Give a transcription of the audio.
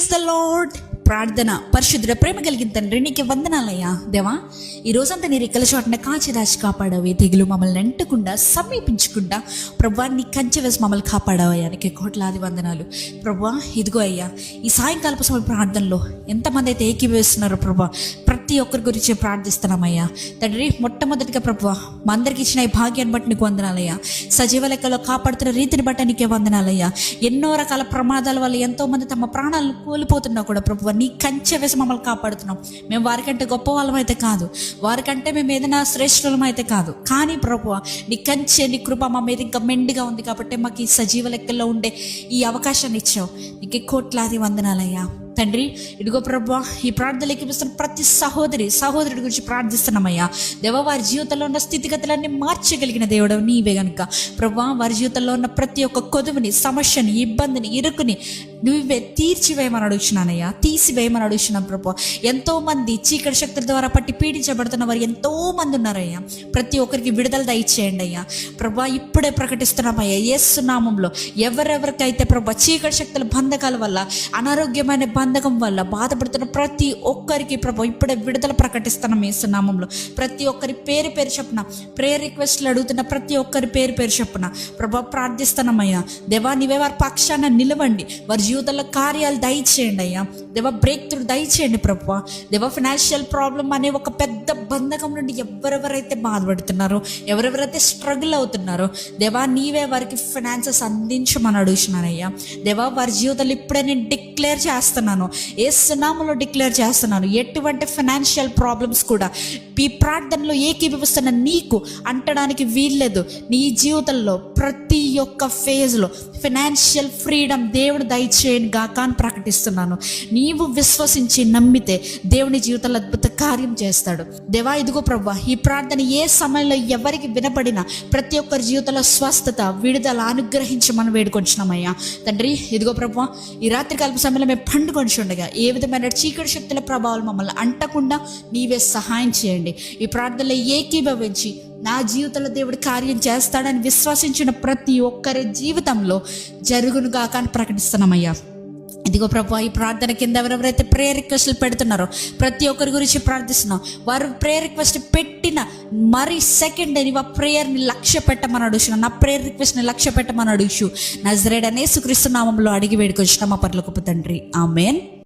Praise the lord. ప్రార్థన. పరిశుద్ధ ప్రేమ కలిగిన తండ్రి, నీకు వందనాలయ్యా. దేవా, ఈ రోజంతా నీ రెక్కల చోటన కాచి దాచి కాపాడవి, తెగులు మమ్మల్ని అంటకుండా సమీపించకుండా ప్రభువా నీ కంచె వేసి మమ్మల్ని కాపాడవయ్యా. నీకు కోట్లాది వందనాలు ప్రభువా. ఇదిగో అయ్యా, ఈ సాయంకాలపు సమయ ప్రార్థనలో ఎంతమంది అయితే ఏకీభవిస్తున్నారో ప్రభువా, ప్రతి ఒక్కరి గురించి ప్రార్థిస్తున్నామయ్యా తండ్రి. మొట్టమొదటిగా ప్రభువా, మా అందరికి ఇచ్చిన ఈ భాగ్యాన్ని బట్టి నీకు వందనాలయ్యా. సజీవ లెక్కలో కాపాడుతున్న రీతిని బట్టి నీకే వందనాలయ్యా. ఎన్నో రకాల ప్రమాదాల వల్ల ఎంతోమంది తమ ప్రాణాలను కోల్పోతున్నా కూడా ప్రభువా, నీ కంచె వేసి మమ్మల్ని కాపాడుతున్నాం. మేము వారికంటే గొప్ప వాళ్ళం అయితే కాదు, వారికంటే మేము ఏదైనా శ్రేష్ఠులం అయితే కాదు, కానీ ప్రభువా నీ కంచె, నీ కృప మా మీద ఇంకా మెండుగా ఉంది కాబట్టి మాకు ఈ సజీవ లెక్కల్లో ఉండే ఈ అవకాశాన్ని ఇచ్చావు. నీకు కోట్లాది వందనాలయ్యా తండ్రి. ఇదిగో ప్రభువా, ఈ ప్రార్థనలు ఎక్కిపిస్తున్న ప్రతి సహోదరుడి గురించి ప్రార్థిస్తున్నామయ్యా. దేవ, వారి జీవితంలో ఉన్న స్థితిగతులన్నీ మార్చగలిగిన దేవుడు నీవే గనుక ప్రభువా, వారి జీవితంలో ఉన్న ప్రతి ఒక్క కొదువుని, సమస్యని, ఇబ్బందిని, ఇరుకుని నువ్వే తీర్చివేయమని అడుగుతున్నానయ్యా, తీసివేయమని అడుగుతున్నాను ప్రభువా. ఎంతో మంది చీకటి శక్తుల ద్వారా పట్టి పీడించబడుతున్న వారు ఎంతో మంది ఉన్నారయ్యా. ప్రతి ఒక్కరికి విడుదల దయచేయండి అయ్యా ప్రభువా. ఇప్పుడే ప్రకటిస్తున్నామయ్యా, యేసు నామంలో ఎవరెవరికైతే ప్రభువా చీకటి శక్తుల బంధకాల వల్ల, అనారోగ్యమైన బంధకం వల్ల బాధపడుతున్న ప్రతి ఒక్కరికి ప్రభు ఇప్పుడే విడుదల ప్రకటిస్తున్నాం యేసు నామంలో. ప్రతి ఒక్కరి పేరు చెప్పున, ప్రేయర్ రిక్వెస్ట్లు అడుగుతున్న ప్రతి ఒక్కరి పేరు చెప్పున ప్రభు ప్రార్థిస్తున్నామయ్యా. దేవా, నీవే వారి పక్షాన నిలవండి, వారి జీవితంలో కార్యాలు దయచేయండి అయ్యా. దేవా, బ్రేక్ త్రూ దయచేయండి ప్రభు. దేవా, ఫైనాన్షియల్ ప్రాబ్లం అనే ఒక పెద్ద బంధకం నుండి ఎవరెవరైతే బాధపడుతున్నారో, ఎవరెవరైతే స్ట్రగుల్ అవుతున్నారో దేవా, నీవే వారికి ఫైనాన్సెస్ అందించమని అడుగుతున్నానయ్యా. దేవా, వారి జీవితంలో ఇప్పుడే నేను డిక్లేర్ చేస్తున్నాను, యేసు నామములో డిక్లేర్ చేస్తున్నాను, ఎటువంటి ఫైనాన్షియల్ ప్రాబ్లమ్స్ కూడా ఈ ప్రార్థనలో ఏకీభవిస్తున్న నీకు అంటడానికి వీల్లేదు. నీ జీవితంలో ప్రతి ఒక్క ఫేజ్లో ఫైనాన్షియల్ ఫ్రీడమ్ దేవుడు దయచేయను గాక అని ప్రకటిస్తున్నాను. నీవు విశ్వసించి నమ్మితే దేవుని జీవితంలో అద్భుత కార్యం చేస్తాడు. దేవా, ఇదిగో ప్రభువా, ఈ ప్రార్థన ఏ సమయంలో ఎవరికి వినపడినా ప్రతి ఒక్కరి జీవితంలో స్వస్థత, విడుదల అనుగ్రహించమని వేడుకొంచున్నామయ్యా తండ్రి. ఇదిగో ప్రభువా, ఈ రాత్రి కాలపు సమయంలో మేము పండుకొని ఉండగా ఏ విధమైన చీకటి శక్తుల ప్రభావాలు మమ్మల్ని అంటకుండా నీవే సహాయం చేయండి. ఈ ప్రార్థనలో ఏకీభవించి నా జీవితంలో దేవుడు కార్యం చేస్తాడని విశ్వసించిన ప్రతి ఒక్కరి జీవితంలో జరుగునుగా అని ప్రకటిస్తున్నామయ్యా. ఇదిగో ప్రభు, ఈ ప్రార్థన కింద ఎవరెవరైతే ప్రేయర్ రిక్వెస్ట్లు పెడుతున్నారో ప్రతి ఒక్కరి గురించి ప్రార్థిస్తున్నాం. వారు ప్రేయర్ రిక్వెస్ట్ పెట్టిన మరి సెకండ్ నీ ప్రేయర్ని లక్ష్య పెట్టమని అడుగుతున్నాను, నా ప్రేయర్ రిక్వెస్ట్ని లక్ష్య పెట్టమని అడుగు నజరేయుడైన యేసుక్రీస్తు నామములో అడిగి వేడుకొచ్చిన మా పరలోకపు తండ్రి, ఆమేన్.